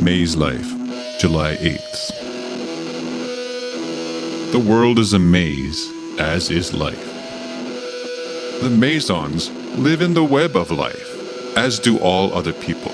Maze Life, July 8th. The world is a maze, as is life. The Mazons live in the web of life, as do all other people.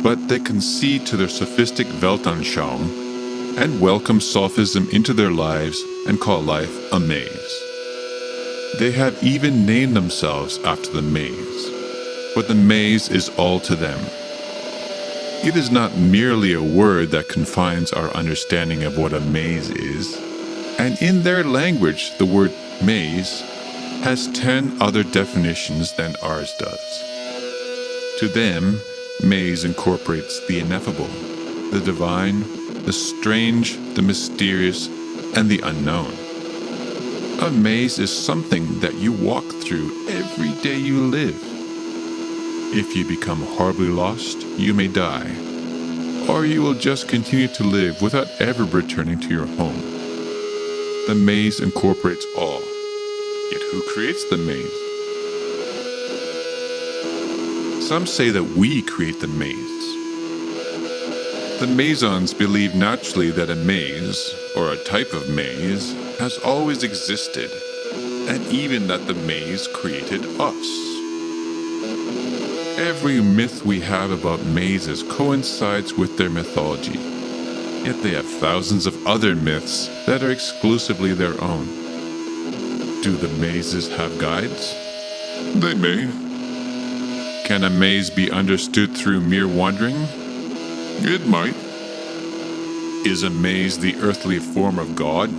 But they concede to their sophistic Weltanschauung and welcome sophism into their lives and call life a maze. They have even named themselves after the maze, but the maze is all to them. It is not merely a word that confines our understanding of what a maze is, and in their language the word maze has 10 other definitions than ours does. To them, maze incorporates the ineffable, the divine, the strange, the mysterious, and the unknown. A maze is something that you walk through every day you live. If you become horribly lost, you may die, or you will just continue to live without ever returning to your home. The maze incorporates all. Yet who creates the maze? Some say that we create the maze. The Mazons believe naturally that a maze, or a type of maze, has always existed, and even that the maze created us. Every myth we have about mazes coincides with their mythology, yet they have thousands of other myths that are exclusively their own. Do the mazes have guides? They may. Can a maze be understood through mere wandering? It might. Is a maze the earthly form of God?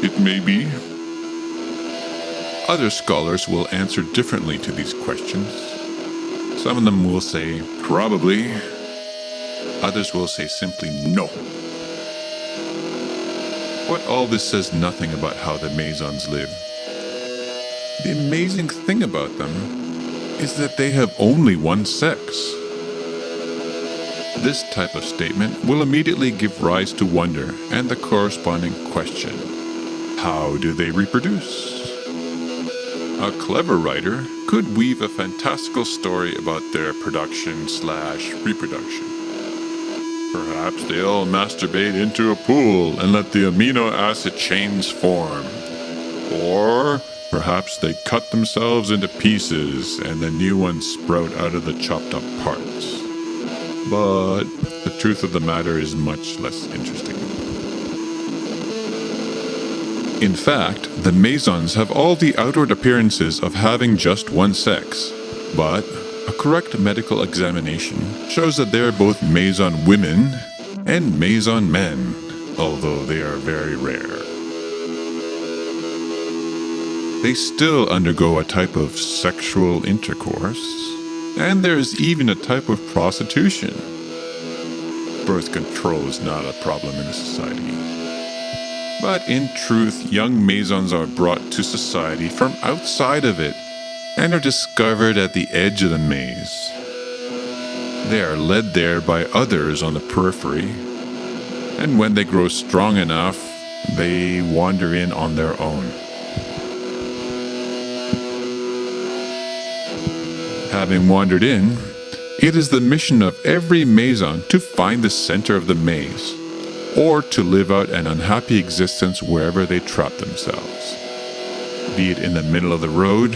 It may be. Other scholars will answer differently to these questions. Some of them will say, probably. Others will say simply, no. But all this says nothing about how the Mazons live. The amazing thing about them is that they have only one sex. This type of statement will immediately give rise to wonder and the corresponding question: how do they reproduce? A clever writer could weave a fantastical story about their production/reproduction. Perhaps they'll masturbate into a pool and let the amino acid chains form. Or perhaps they cut themselves into pieces and the new ones sprout out of the chopped up parts. But the truth of the matter is much less interesting. In fact, the Mazons have all the outward appearances of having just one sex, but a correct medical examination shows that they are both Mazon women and Mazon men, although they are very rare. They still undergo a type of sexual intercourse, and there is even a type of prostitution. Birth control is not a problem in a society. But in truth, young Mazons are brought to society from outside of it and are discovered at the edge of the maze. They are led there by others on the periphery, and when they grow strong enough, they wander in on their own. Having wandered in, it is the mission of every Mazon to find the center of the maze, or to live out an unhappy existence wherever they trap themselves, be it in the middle of the road,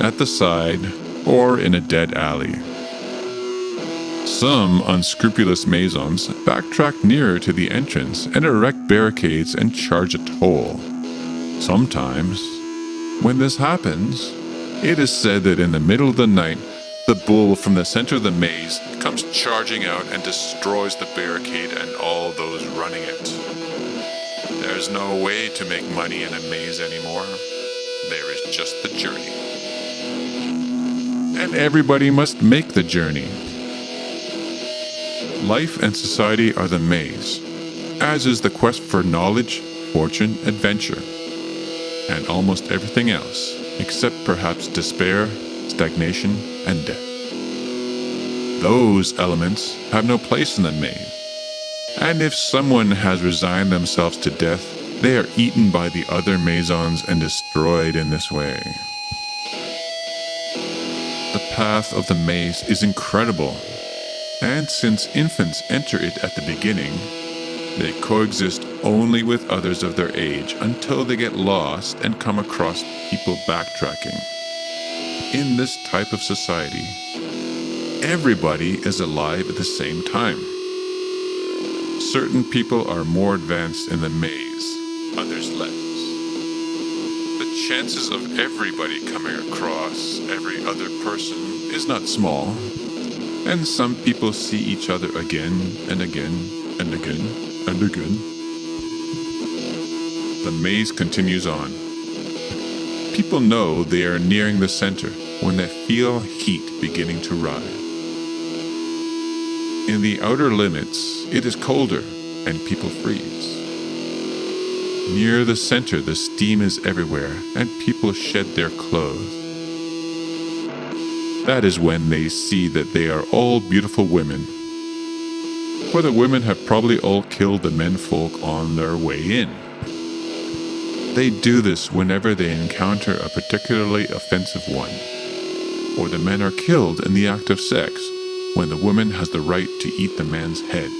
at the side, or in a dead alley. Some unscrupulous Mazons backtrack nearer to the entrance and erect barricades and charge a toll. Sometimes, when this happens, it is said that in the middle of the night, the bull from the center of the maze comes charging out and destroys the barricade and all those running it. There's no way to make money in a maze anymore. There is just the journey. And everybody must make the journey. Life and society are the maze, as is the quest for knowledge, fortune, adventure, and almost everything else, except perhaps despair, stagnation, and death. Those elements have no place in the maze, and if someone has resigned themselves to death, they are eaten by the other Mazons and destroyed in this way. The path of the maze is incredible. And since infants enter it at the beginning, they coexist only with others of their age until they get lost and come across people backtracking. In this type of society, everybody is alive at the same time. Certain people are more advanced in the maze, others less. The chances of everybody coming across every other person is not small, and some people see each other again and again and again and again. The maze continues on. People know they are nearing the center when they feel heat beginning to rise. In the outer limits, it is colder and people freeze. Near the center, the steam is everywhere and people shed their clothes. That is when they see that they are all beautiful women. For the women have probably all killed the menfolk on their way in. They do this whenever they encounter a particularly offensive one, or the men are killed in the act of sex when the woman has the right to eat the man's head.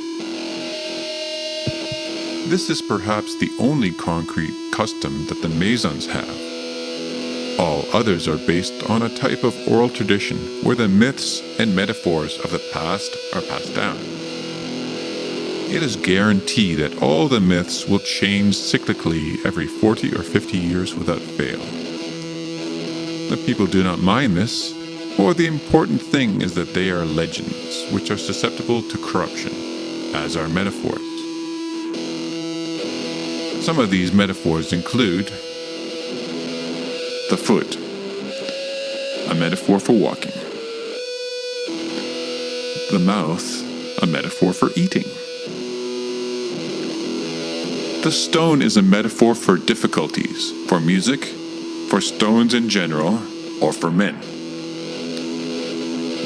This is perhaps the only concrete custom that the Masons have. All others are based on a type of oral tradition where the myths and metaphors of the past are passed down. It is guaranteed that all the myths will change cyclically every 40 or 50 years without fail. The people do not mind this, for the important thing is that they are legends, which are susceptible to corruption, as are metaphors. Some of these metaphors include the foot, a metaphor for walking. The mouth, a metaphor for eating. The stone is a metaphor for difficulties, for music, for stones in general, or for men.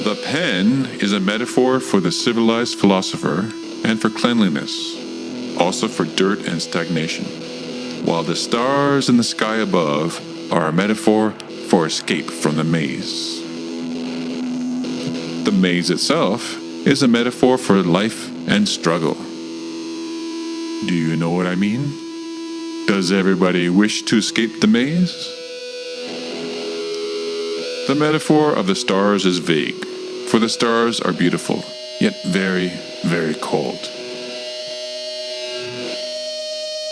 The pen is a metaphor for the civilized philosopher and for cleanliness, also for dirt and stagnation, while the stars in the sky above are a metaphor for escape from the maze. The maze itself is a metaphor for life and struggle. Do you know what I mean? Does everybody wish to escape the maze? The metaphor of the stars is vague, for the stars are beautiful, yet very, very cold.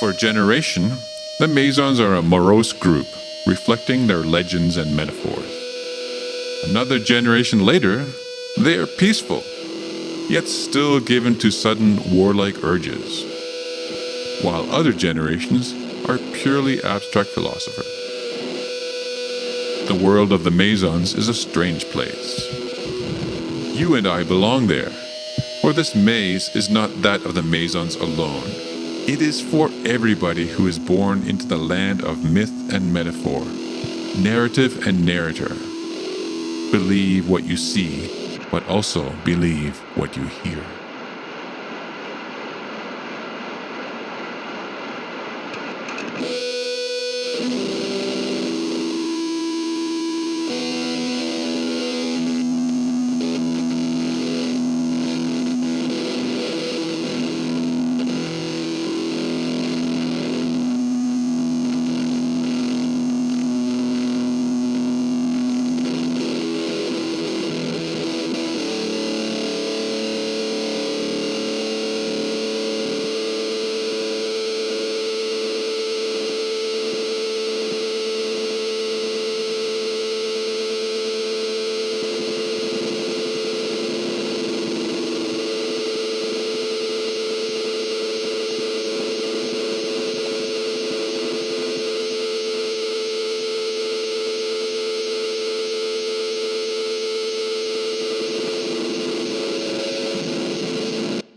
For a generation, the Masons are a morose group, reflecting their legends and metaphors. Another generation later, they are peaceful, yet still given to sudden warlike urges, while other generations are purely abstract philosophers. The world of the Masons is a strange place. You and I belong there, for this maze is not that of the Masons alone. It is for everybody who is born into the land of myth and metaphor, narrative and narrator. Believe what you see, but also believe what you hear.